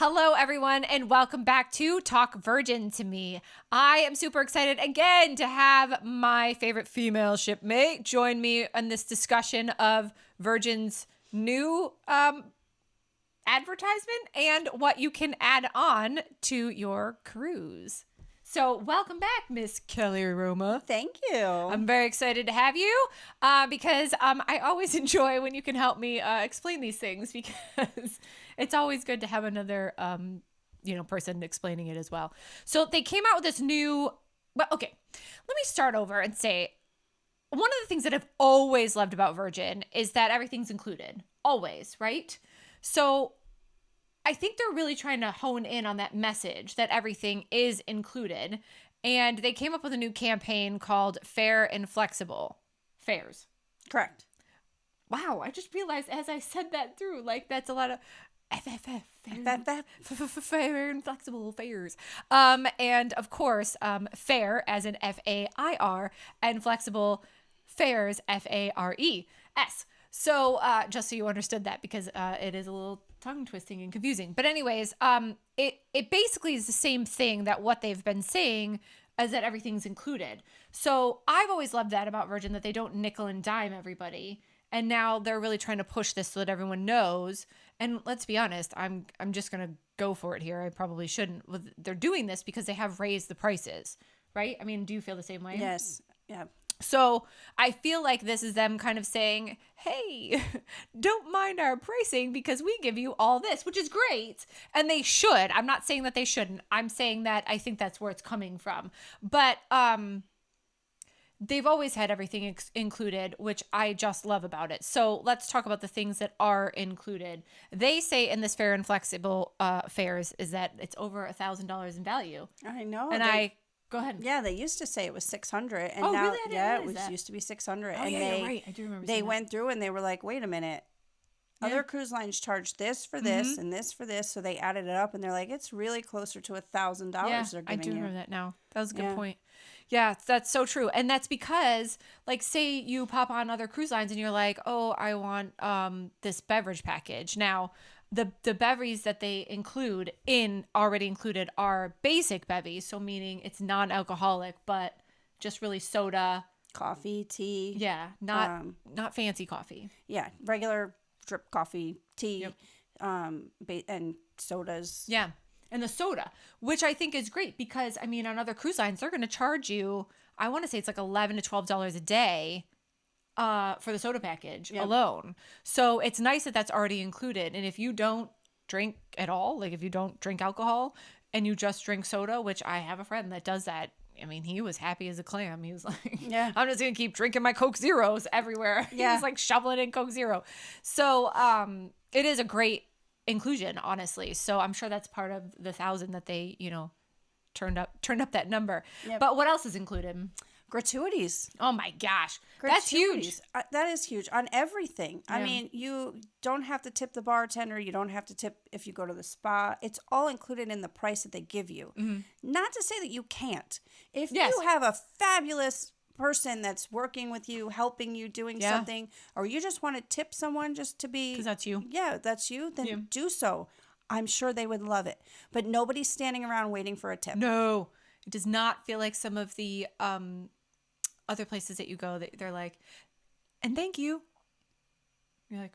Hello, everyone, and welcome back to Talk Virgin to Me. I am super excited again to have my favorite female shipmate join me in this discussion of Virgin's new advertisement and what you can add on to your cruise. So welcome back, Miss Kelly Roma. Thank you. I'm very excited to have you because I always enjoy when you can help me explain these things because it's always good to have another person explaining it as well. So they came out with this new, well, okay, let me start over and say one of the things that I've always loved about Virgin is that everything's included, always, right? So I think they're really trying to hone in on that message that everything is included. And they came up with a new campaign called Fair and Flexible Fares. Correct. Wow, I just realized as I said that through, like that's a lot of fair and flexible fares. And of course, fair as in F-A-I-R and flexible fares, F-A-R-E-S. So just so you understood that because it is a little tongue twisting and confusing. But anyways, it basically is the same thing that what they've been saying is that everything's included. So I've always loved that about Virgin, that they don't nickel and dime everybody. And now they're really trying to push this so that everyone knows. And let's be honest, I'm just going to go for it here. I probably shouldn't. They're doing this because they have raised the prices, right? I mean, do you feel the same way? Yes. Yeah. So I feel like this is them kind of saying, hey, don't mind our pricing because we give you all this, which is great. And they should. I'm not saying that they shouldn't. I'm saying that I think that's where it's coming from. But they've always had everything included, which I just love about it. So let's talk about the things that are included. They say in this fair and flexible fares is that it's over $1,000 in value. I know. And Go ahead. Yeah, they used to say it was 600, and now, now, really? it used to be 600. Oh, and yeah, you're right. I do remember. They went through and they were like, "Wait a minute, other cruise lines charge this for this and this for this," so they added it up, and they're like, "It's really closer to $1,000." Yeah, they're I giving do you. remember that now. That was a good point. Yeah, that's so true, and that's because, like, say you pop on other cruise lines and you're like, "Oh, I want this beverage package." Now, the bevies that they already included are basic bevies, so meaning it's non-alcoholic, but just really soda, Coffee, tea. Yeah, not fancy coffee. Yeah, regular drip coffee, tea, and sodas. Yeah, and the soda, which I think is great because, I mean, on other cruise lines, they're going to charge you, I want to say it's like $11 to $12 a day for the soda package alone. So it's nice that that's already included. And if you don't drink at all, like if you don't drink alcohol and you just drink soda, which I have a friend that does that. I mean, he was happy as a clam. He was like, I'm just going to keep drinking my Coke Zeros everywhere. Yeah. He was like shoveling in Coke Zero. So it is a great inclusion, honestly. So I'm sure that's part of the 1,000 that they, turned up that number. Yep. But what else is included? Gratuities. Oh my gosh. That's huge. That is huge on everything. Yeah. I mean, you don't have to tip the bartender. You don't have to tip if you go to the spa. It's all included in the price that they give you. Mm-hmm. Not to say that you can't. If you have a fabulous person that's working with you, helping you, doing something, or you just want to tip someone just to be... Because that's you. Yeah, that's you. Then do so. I'm sure they would love it. But nobody's standing around waiting for a tip. No. It does not feel like some of the... other places that you go, they're like, and thank you. You're like,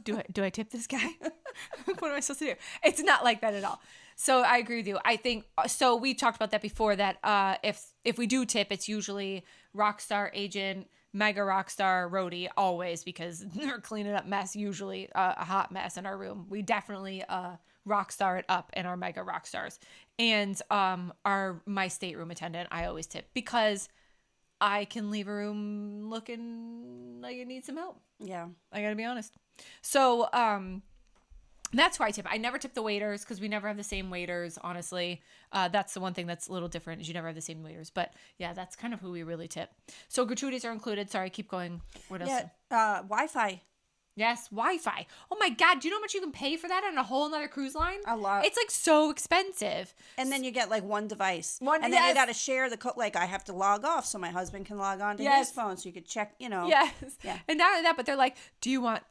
do I tip this guy? What am I supposed to do? It's not like that at all. So I agree with you. I think so. We talked about that before. That if we do tip, it's usually rockstar agent, mega rockstar, roadie, always, because they're cleaning up mess. Usually a hot mess in our room. We definitely rockstar it up in our mega rock stars. And my stateroom attendant, I always tip because I can leave a room looking like it needs some help. Yeah. I gotta be honest. So that's why I tip. I never tip the waiters because we never have the same waiters, honestly. That's the one thing that's a little different is you never have the same waiters. But yeah, that's kind of who we really tip. So gratuities are included. Sorry, keep going. What else? Yeah, Wi-Fi. Yes, Wi-Fi. Oh my God, do you know how much you can pay for that on a whole nother cruise line? A lot. It's like so expensive. And then you get like one device. And then you got to share the like I have to log off so my husband can log on to his phone so you could check, Yes. Yeah. And not only that, but they're like, do you want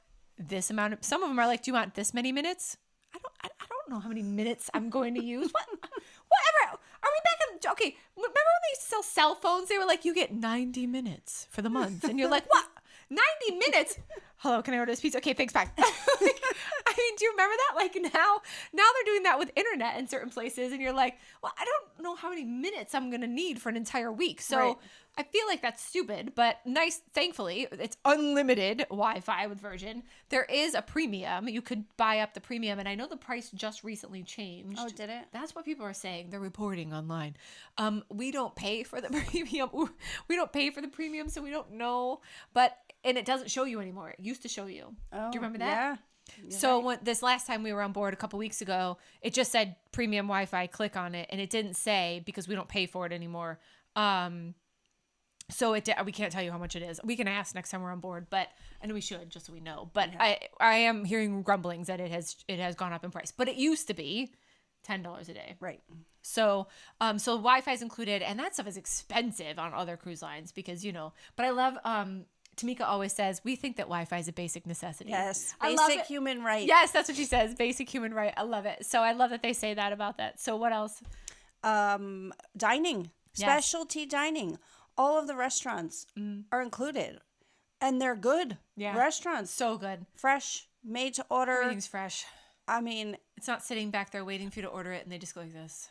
this amount of, some of them are like, do you want this many minutes? I don't know how many minutes I'm going to use. Whatever. Are we back in? Okay. Remember when they used to sell cell phones? They were like, you get 90 minutes for the month, and you're like, what? 90 minutes? Hello, can I order this pizza? Okay, thanks, bye. I mean, do you remember that? Like now they're doing that with internet in certain places, and you're like, well, I don't know how many minutes I'm gonna need for an entire week. So right. I feel like that's stupid, but nice. Thankfully, it's unlimited Wi-Fi with Virgin. There is a premium. You could buy up the premium, and I know the price just recently changed. Oh, did it? That's what people are saying. They're reporting online. We don't pay for the premium. We don't pay for the premium, so we don't know. And it doesn't show you anymore. It used to show you. Oh, do you remember that? Yeah. So when this last time we were on board a couple weeks ago, it just said premium Wi-Fi, click on it. And it didn't say, because we don't pay for it anymore. So we can't tell you how much it is. We can ask next time we're on board, but and we should, just so we know. But yeah. I am hearing grumblings that it has gone up in price. But it used to be $10 a day. Right. So Wi-Fi is included, and that stuff is expensive on other cruise lines because, but I love, Tamika always says, we think that Wi-Fi is a basic necessity. Yes. Basic human right. Yes, that's what she says. Basic human right. I love it. So I love that they say that about that. So what else? Dining. Yes. Specialty dining. All of the restaurants are included. And they're good restaurants. So good. Fresh. Made to order. Everything's fresh. I mean, it's not sitting back there waiting for you to order it and they just go like this.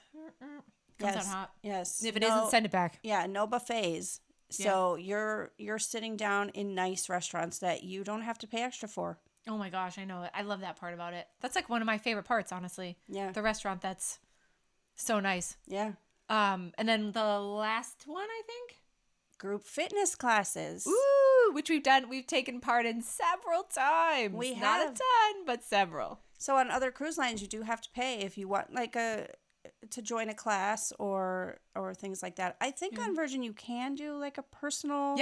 Comes out hot. Yes. If it isn't, send it back. Yeah, no buffets. So you're sitting down in nice restaurants that you don't have to pay extra for. Oh my gosh, I know it. I love that part about it. That's like one of my favorite parts, honestly. Yeah. The restaurant that's so nice. Yeah. And then the last one, I think. Group fitness classes. Ooh, which we've done. We've taken part in several times. We have. Not a ton, but several. So on other cruise lines, you do have to pay if you want to join a class or things like that. I think on Virgin you can do like a personal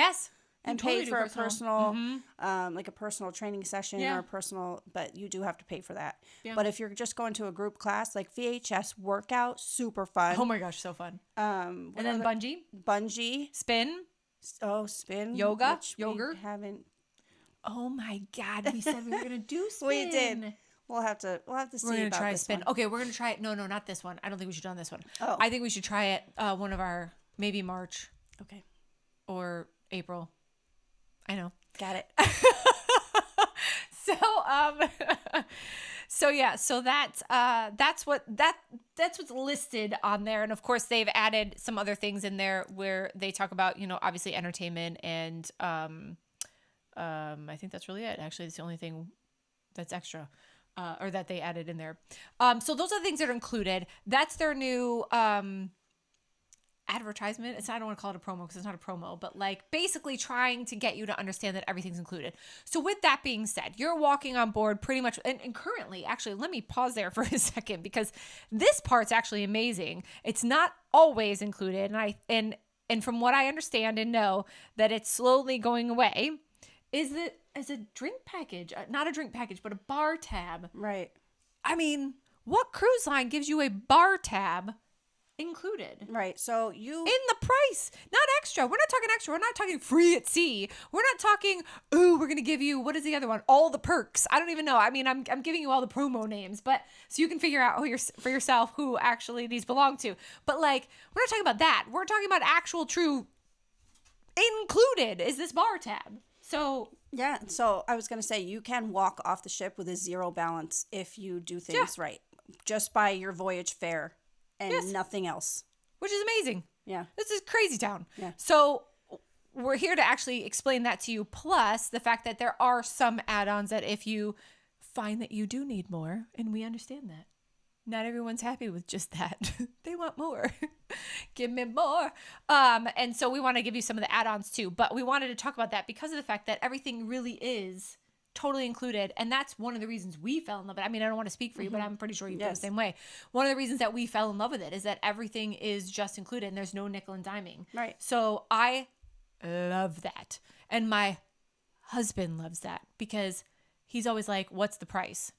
and pay for a personal like a personal training session or a personal, but you do have to pay for that. Yeah. But if you're just going to a group class like VHS workout, super fun. Oh my gosh, so fun. And then bungee, spin. Spin. Yoga. Haven't. Oh my God, we said we were gonna do spin. We did. We'll have to see. We're gonna try spin. Okay, we're gonna try it. No, not this one. I don't think we should do on this one. Oh, I think we should try it. One of our maybe March. Okay. Or April. I know. Got it. So that's what's listed on there, and of course they've added some other things in there where they talk about obviously entertainment and I think that's really it. Actually, it's the only thing that's extra. Or that they added in there. So those are the things that are included. That's their new advertisement. I don't want to call it a promo because it's not a promo, but like basically trying to get you to understand that everything's included. So with that being said, you're walking on board pretty much, and currently, actually, let me pause there for a second because this part's actually amazing. It's not always included, and from what I understand and know that it's slowly going away, is that as a drink package, not a drink package, but a bar tab. Right. I mean, what cruise line gives you a bar tab included? Right. So in the price, not extra. We're not talking extra. We're not talking free at sea. We're not talking, ooh, we're going to give you, what is the other one? All the perks. I don't even know. I mean, I'm giving you all the promo names, but so you can figure out for yourself who actually these belong to. But like, we're not talking about that. We're talking about actual true included is this bar tab. So yeah, so I was going to say you can walk off the ship with a zero balance if you do things right, just by your voyage fare and nothing else. Which is amazing. Yeah. This is crazy town. Yeah. So we're here to actually explain that to you, plus the fact that there are some add-ons that if you find that you do need more, and we understand that. Not everyone's happy with just that. They want more. Give me more. And so we want to give you some of the add-ons too. But we wanted to talk about that because of the fact that everything really is totally included. And that's one of the reasons we fell in love with it. I mean, I don't want to speak for you, but I'm pretty sure you feel the same way. One of the reasons that we fell in love with it is that everything is just included and there's no nickel and diming. Right. So I love that. And my husband loves that because he's always like, what's the price?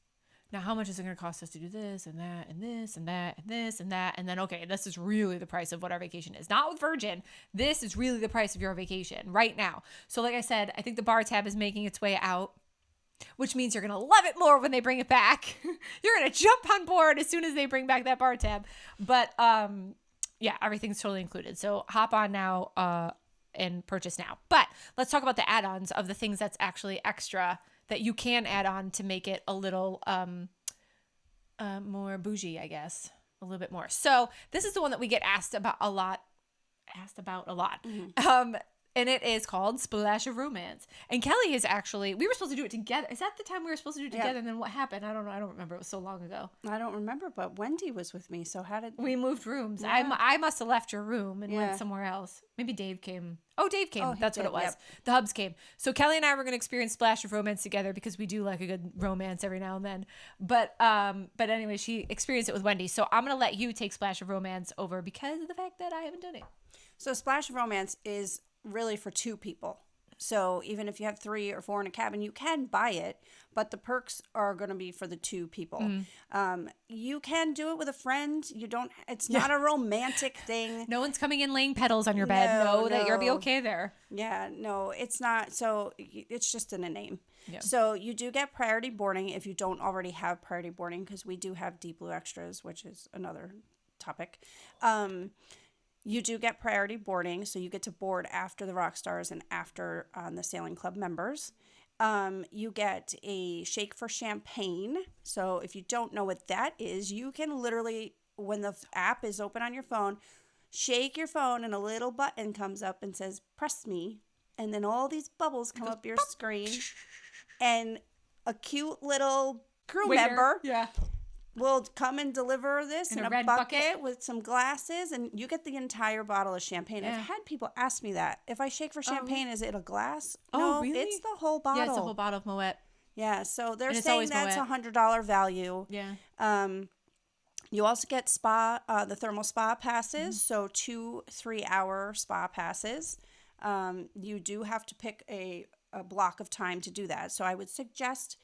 Now, how much is it going to cost us to do this and that and this and that and this and that? And then, okay, this is really the price of what our vacation is. Not with Virgin. This is really the price of your vacation right now. So like I said, I think the bar tab is making its way out. which means you're going to love it more when they bring it back. You're going to jump on board as soon as they bring back that bar tab. But yeah, everything's totally included. So hop on now and purchase now. But let's talk about the add-ons of the things that's actually extra that you can add on to make it a little more bougie, I guess. A little bit more. So this is the one that we get asked about a lot. Mm-hmm. And it is called Splash of Romance. And Kelly is actually, we were supposed to do it together. Is that the time we were supposed to do it together? And then what happened? I don't know. I don't remember. It was so long ago. I don't remember, but Wendy was with me. So how did we moved rooms? Yeah. I must have left your room and went somewhere else. Maybe Dave came. Oh, Dave came. Oh, That's what it was. Yep. The Hubs came. So Kelly and I were going to experience Splash of Romance together because we do like a good romance every now and then. But anyway, she experienced it with Wendy. So I'm going to let you take Splash of Romance over because of the fact that I haven't done it. So Splash of Romance is really for 2 people. So even if you have 3 or 4 in a cabin, you can buy it, but the perks are going to be for the 2 people. You can do it with a friend. It's not a romantic thing. No one's coming in laying petals on your bed. No, that you'll be okay there. Yeah, no, it's not. So it's just in a name. Yeah. So you do get priority boarding if you don't already have priority boarding, because we do have Deep Blue Extras, which is another topic. You do get priority boarding, so you get to board after the rock stars and after the sailing club members. You get a shake for champagne. So if you don't know what that is, you can literally, when the app is open on your phone, shake your phone and a little button comes up and says, press me. And then all these bubbles come up your screen. And a cute little crew member will come and deliver this in a red bucket with some glasses, and you get the entire bottle of champagne. I've had people ask me that. If I shake for champagne, is it a glass? No, really? it's the whole bottle. Yeah, it's the whole bottle of Moet. Yeah, so they're saying that's a $100 value. Yeah. You also get the thermal spa passes, so 2 3-hour spa passes. You do have to pick a block of time to do that. So I would suggest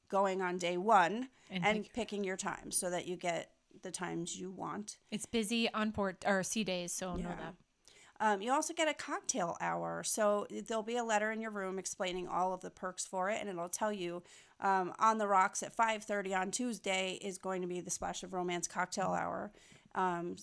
going on day 1 and picking your time so that you get the times you want. It's busy on port or sea days, so know that. You also get a cocktail hour. So there'll be a letter in your room explaining all of the perks for it, and it'll tell you on the rocks at 5:30 on Tuesday is going to be the Splash of Romance cocktail hour. And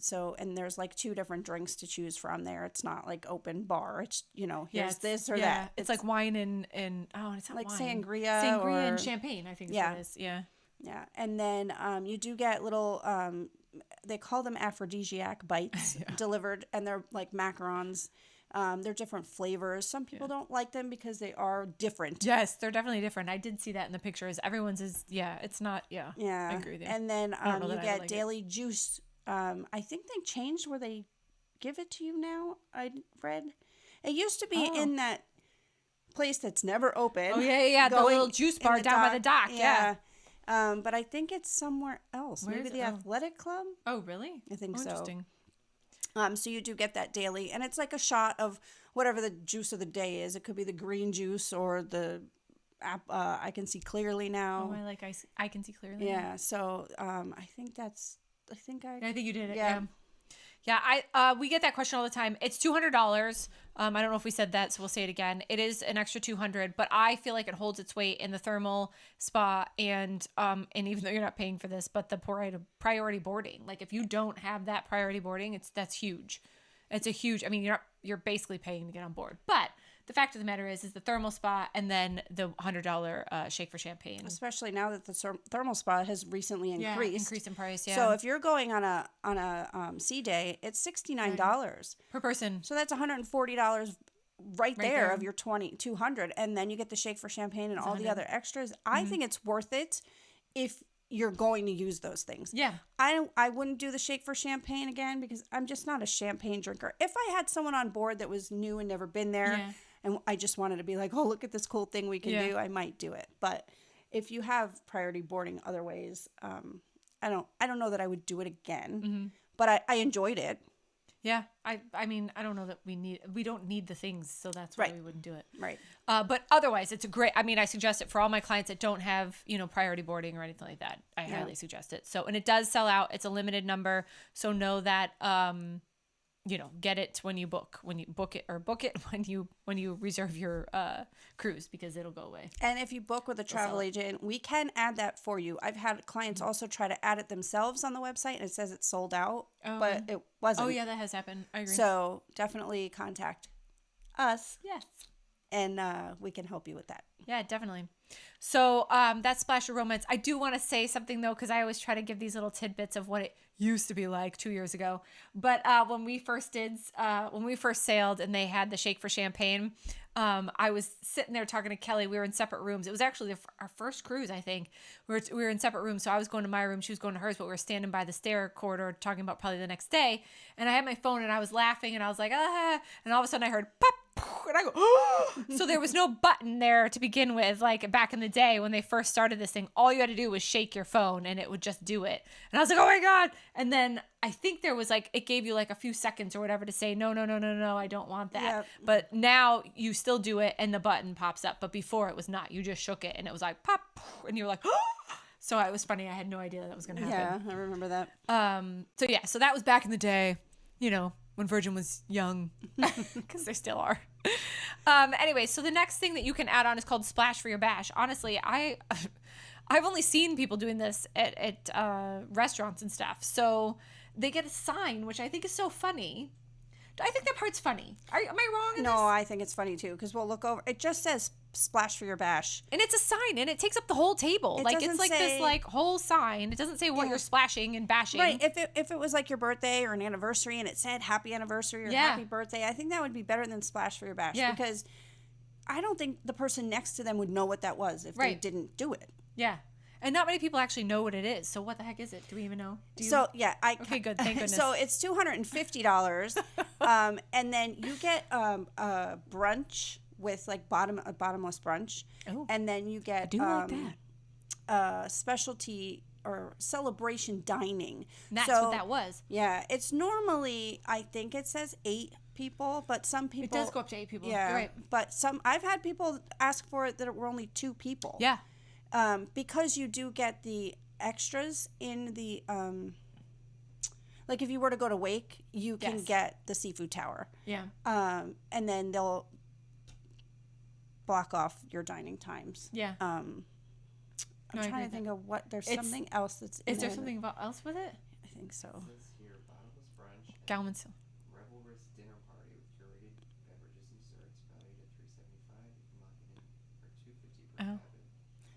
there's like 2 different drinks to choose from there. It's not like open bar. It's, here's this or that. It's like wine and it's not like wine. Sangria and champagne, I think is what it is. Yeah. Yeah. And then you do get little, they call them aphrodisiac bites delivered, and they're like macarons. They're different flavors. Some people don't like them because they are different. Yes, they're definitely different. I did see that in the pictures. Everyone's is, it's not, I agree with you. And then you get daily juice. I think they changed where they give it to you now. I read it used to be in that place that's never open. Oh yeah, the little juice bar down by the dock. Yeah. But I think it's somewhere else. Maybe the athletic club. Oh really? I think so. Interesting. So you do get that daily, and it's like a shot of whatever the juice of the day is. It could be the green juice or the I can see clearly now. Oh, I can see clearly. Yeah. So I think you did it. Yeah. We get that question all the time. It's $200. I don't know if we said that, so we'll say it again. It is an extra $200, but I feel like it holds its weight in the thermal spa and even though you're not paying for this, but the priority boarding. Like if you don't have that priority boarding, that's huge. It's a huge. I mean, you're basically paying to get on board, but the fact of the matter is the thermal spa and then the $100 shake for champagne. Especially now that the thermal spa has recently increased in price. Yeah. So if you're going on a sea day, it's $69 per person. So that's $140 right there of your $200, and then you get the shake for champagne and all the other extras. I think it's worth it if you're going to use those things. Yeah. I wouldn't do the shake for champagne again because I'm just not a champagne drinker. If I had someone on board that was new and never been there and I just wanted to be like, oh, look at this cool thing we can do, I might do it. But if you have priority boarding other ways, I don't know that I would do it again, but I enjoyed it. Yeah, I mean, I don't know that we don't need the things, so that's why we wouldn't do it. Right. But otherwise, it's a great, I suggest it for all my clients that don't have, priority boarding or anything like that. I highly suggest it. So, and it does sell out. It's a limited number. So know that, get it when you book it, or book it when you reserve your cruise, because it'll go away. And if you book with a travel agent, we can add that for you. I've had clients also try to add it themselves on the website, and it says it's sold out, but it wasn't. Oh yeah, that has happened. I agree. So definitely contact us. Yes. And we can help you with that. Yeah, definitely. So that's Splash of Romance. I do want to say something, though, because I always try to give these little tidbits of what it used to be like 2 years ago. But when we first sailed and they had the Shake for Champagne, I was sitting there talking to Kelly. We were in separate rooms. It was actually our first cruise, I think. We were in separate rooms. So I was going to my room. She was going to hers. But we were standing by the stair corridor talking about probably the next day. And I had my phone and I was laughing. And I was like, ah. And all of a sudden I heard pop. And I go, oh! So there was no button there to begin with. Like back in the day when they first started this thing, all you had to do was shake your phone and it would just do it. And I was like, oh my God. And then I think there was it gave you like a few seconds or whatever to say, no, I don't want that. Yep. But now you still do it and the button pops up. But before it was not. You just shook it and it was like pop. And you were like, oh! So it was funny. I had no idea that was going to happen. Yeah, I remember that. So that was back in the day, when Virgin was young, because they still are. Anyway, so the next thing that you can add on is called Splash for Your Bash. Honestly, I've only seen people doing this at restaurants and stuff. So they get a sign, which I think is so funny. I think that part's funny. Am I wrong in this? No, I think it's funny too, because we'll look over. It just says Splash for Your Bash. And it's a sign, and it takes up the whole table. It's like this whole sign. It doesn't say what you're splashing and bashing. Right. If it was like your birthday or an anniversary and it said happy anniversary or happy birthday, I think that would be better than Splash for Your Bash. Yeah. Because I don't think the person next to them would know what that was if they didn't do it. Yeah. And not many people actually know what it is. So what the heck is it? Do we even know? Okay, good. Thank goodness. So it's $250, and then you get a brunch with a bottomless brunch, and then you get like that. Specialty or celebration dining. And that's what that was. Yeah, it's normally, I think it says 8 people, but some people it does go up to 8 people. Yeah, you're right. But I've had people ask for it that were only 2 people. Yeah. Because you do get the extras in the, like if you were to go to Wake, you can get the seafood tower. Yeah. And then they'll block off your dining times. Yeah. I'm trying to think of there's something else that's in Is there something else with it? I think so. It says here, bottomless brunch. Galman's. Revelrous dinner party with curated beverages and desserts valued at $375. You can lock it in for $250 per cabin.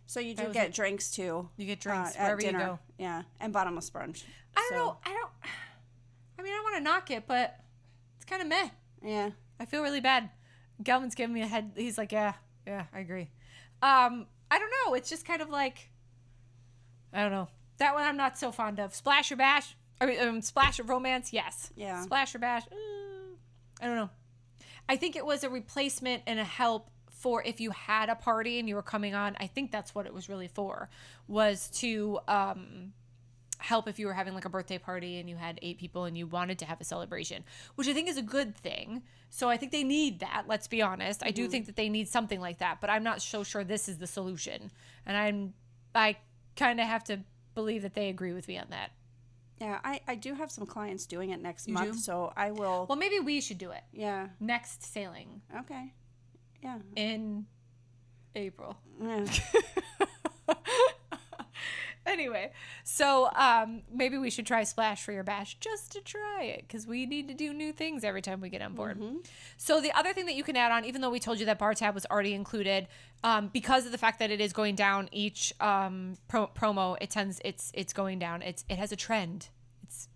So you do get drinks too. You get drinks at wherever dinner. you go. Yeah, and bottomless brunch. I don't know. I don't want to knock it, but it's kind of meh. Yeah. I feel really bad. Gelman's giving me a head. He's like, yeah, I agree. I don't know. It's just kind of like, I don't know. That one I'm not so fond of. Splash or Bash? Splash of Romance? Yes. Yeah. Splash or Bash? I don't know. I think it was a replacement and a help for if you had a party and you were coming on. I think that's what it was really for, was to help if you were having like a birthday party and you had 8 people and you wanted to have a celebration, which I think is a good thing. So I think they need that. Let's be honest. Mm-hmm. I do think that they need something like that, but I'm not so sure this is the solution. And I kind of have to believe that they agree with me on that. Yeah, I do have some clients doing it next month, so I will. Well, maybe we should do it. Yeah. Next sailing. Okay. Yeah. In April. Yeah. Anyway, so maybe we should try Splash for Your Bash just to try it, because we need to do new things every time we get on board. Mm-hmm. So the other thing that you can add on, even though we told you that bar tab was already included, because of the fact that it is going down each promo, it's going down. It has a trend. It's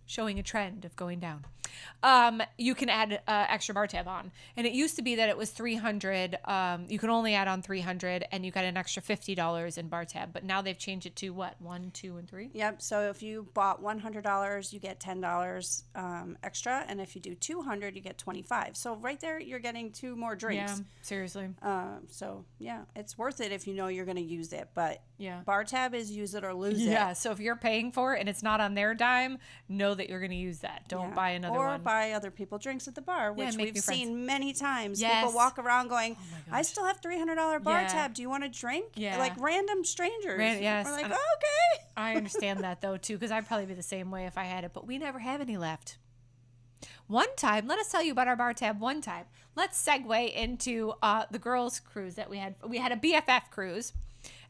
showing a trend of going down. You can add extra bar tab on, and it used to be that it was $300. You can only add on $300, and you got an extra $50 in bar tab. But now they've changed it to what, 1, 2, and 3? Yep. So if you bought $100, you get $10 extra, and if you do $200, you get $25. So right there, you're getting 2 more drinks. Yeah, seriously. So yeah, it's worth it if you know you're going to use it. But yeah, bar tab is use it or lose it. Yeah. So if you're paying for it and it's not on their dime, know that you're going to use that. Don't buy another one. Or buy other people drinks at the bar, which we've seen many times. Yes. People walk around going, I still have $300 bar tab. Do you want a drink? Yeah. Like random strangers. Yes. We're like, okay. I understand that though too, because I'd probably be the same way if I had it, but we never have any left. One time, let us tell you about our bar tab one time. Let's segue into the girls' cruise that we had. We had a BFF cruise,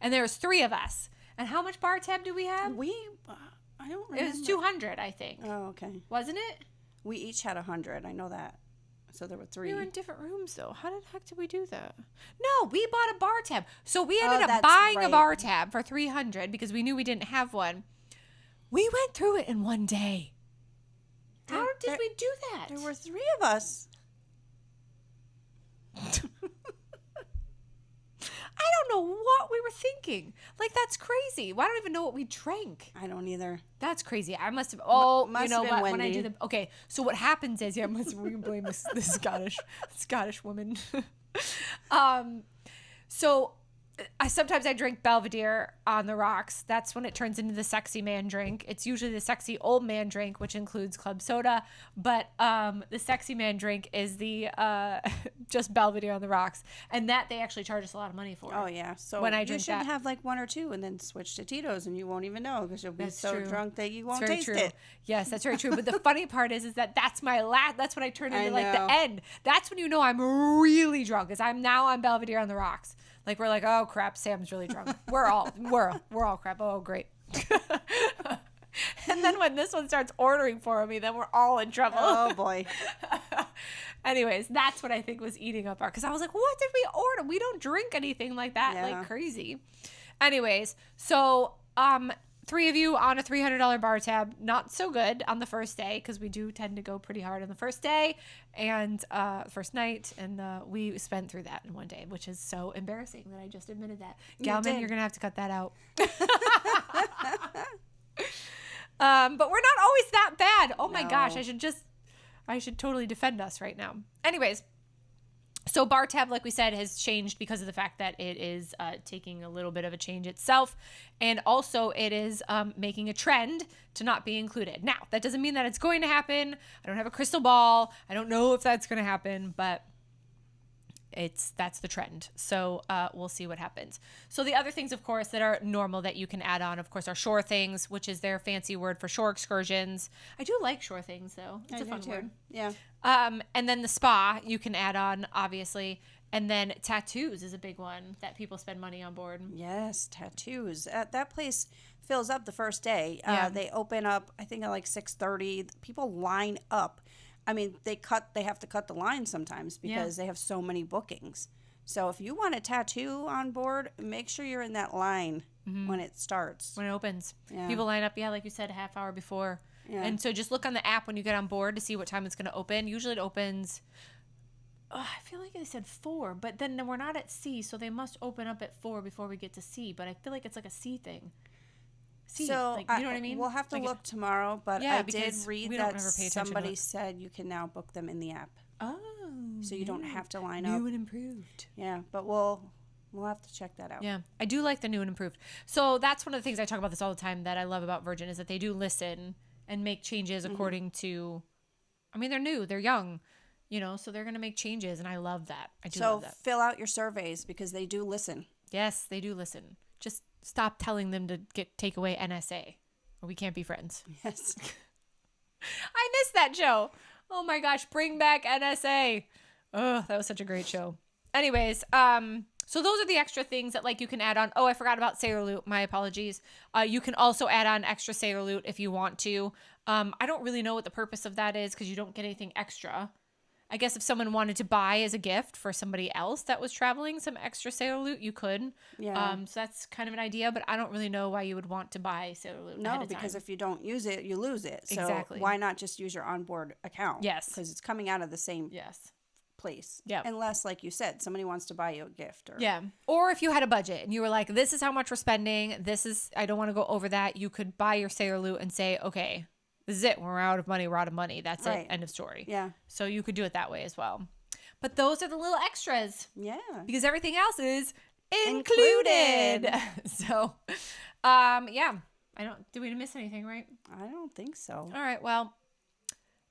and there was 3 of us. And how much bar tab do we have? I don't remember. It was 200, I think. Oh, okay. Wasn't it? We each had 100. I know that. So there were 3. We were in different rooms, though. How the heck did we do that? No, we bought a bar tab. So we ended up that's buying a right. bar tab for 300 because we knew we didn't have one. We went through it in one day. How did we do that? There were 3 of us. I don't know what we were thinking. Like, that's crazy. Well, I don't even know what we drank. I don't either. That's crazy. I must have. Must you know have been what? When I Wendy. do the okay. So what happens is, we can blame this Scottish woman. So sometimes I drink Belvedere on the rocks. That's when it turns into the sexy man drink. It's usually the sexy old man drink, which includes club soda. But the sexy man drink is the just Belvedere on the rocks, and that they actually charge us a lot of money for. Oh yeah. So when I you drink should that. have like 1 or 2 and then switch to Tito's, and you won't even know because you'll be That's so true. drunk that you won't It's very taste true. it. Yes, that's very true. But the funny part is that that's my that's when I turn into like know. the end. That's when you know I'm really drunk. Is I'm now on Belvedere on the rocks. Like we're like, oh crap, Sam's really drunk. We're all crap. Oh great. And then when this one starts ordering for me, then we're all in trouble. Oh boy. Anyways, that's what I think was eating up our, because I was like, what did we order? We don't drink anything like that, Yeah. like crazy. Anyways, so 3 of you on a $300 bar tab, not so good on the first day because we do tend to go pretty hard on the first day and first night, and we spent through that in one day, which is so embarrassing that I just admitted that. Galman, you're gonna have to cut that out. But we're not always that bad. Oh my gosh, I should totally defend us right now. Anyways, so bar tab, like we said, has changed because of the fact that it is taking a little bit of a change itself, and also it is making a trend to not be included. Now, that doesn't mean that it's going to happen. I don't have a crystal ball. I don't know if that's going to happen, but that's the trend. So we'll see what happens. So the other things, of course, that are normal that you can add on, of course, are shore things, which is their fancy word for shore excursions. I do like shore things, though. It's a fun word. Yeah. And then the spa you can add on, obviously. And then tattoos is a big one that people spend money on board. Yes, tattoos. That place fills up the first day. Yeah. They open up, I think, at like 6:30. People line up. I mean, they have to cut the line sometimes because they have so many bookings. So if you want a tattoo on board, make sure you're in that line when it starts. When it opens. Yeah. People line up, like you said, a half hour before. Yeah. And so just look on the app when you get on board to see what time it's going to open. Usually it opens, I feel like they said 4, but then we're not at sea, so they must open up at 4 before we get to sea. But I feel like it's like a sea thing. See, So like, you know what I mean? We'll have to Like look tomorrow, but Yeah, I did because read we don't that ever pay attention to somebody it. said you can now book them in the app, Oh. so you don't have to line up. New and improved. Yeah, but we'll have to check that out. Yeah, I do like the new and improved. So that's one of the things I talk about this all the time that I love about Virgin is that they do listen and make changes according to, I mean, they're new, they're young, so they're going to make changes, and I love that. I do love that. Fill out your surveys because they do listen. Yes, they do listen. Just stop telling them to take away NSA, or we can't be friends. Yes. I missed that show. Oh my gosh, bring back NSA. Oh, that was such a great show. Anyways, so those are the extra things that you can add on. Oh, I forgot about Sailor Loot. My apologies. You can also add on extra Sailor Loot if you want to. I don't really know what the purpose of that is because you don't get anything extra. I guess if someone wanted to buy as a gift for somebody else that was traveling some extra Sailor Loot, you could. Yeah. So that's kind of an idea, but I don't really know why you would want to buy Sailor Loot ahead No, of because time. if you don't use it, you lose it. So Exactly. why not just use your onboard account? Yes. Because it's coming out of the same Yes. place. Yep. Unless, like you said, somebody wants to buy you a gift. Or, Yeah. Or if you had a budget and you were like, this is how much we're spending. I don't want to go over that. You could buy your Sailor Loot and say, okay, this is it. When we're out of money, we're out of money. That's Right. it. End of story. Yeah. So you could do it that way as well. But those are the little extras Yeah. because everything else is included. So, yeah. Did we miss anything, right? I don't think so. All right. Well,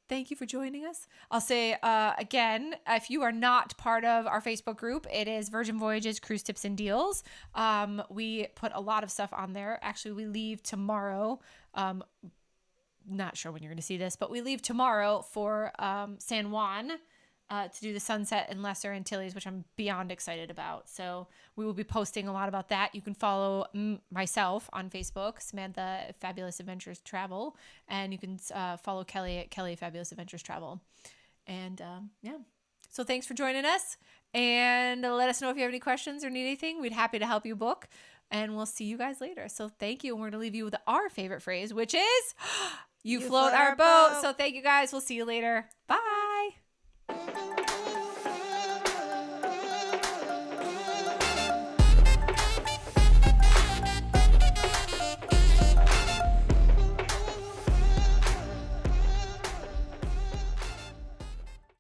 thank you for joining us. I'll say again, if you are not part of our Facebook group, it is Virgin Voyages Cruise Tips and Deals. We put a lot of stuff on there. Actually, we leave tomorrow. not sure when you're going to see this, but we leave tomorrow for San Juan to do the sunset in Lesser Antilles, which I'm beyond excited about. So we will be posting a lot about that. You can follow myself on Facebook, Samantha Fabulous Adventures Travel, and you can follow Kelly at Kelly Fabulous Adventures Travel. And yeah, so thanks for joining us, and let us know if you have any questions or need anything. We'd happy to help you book, and we'll see you guys later. So thank you, and we're going to leave you with our favorite phrase, which is, you float our boat. So thank you guys. We'll see you later. Bye.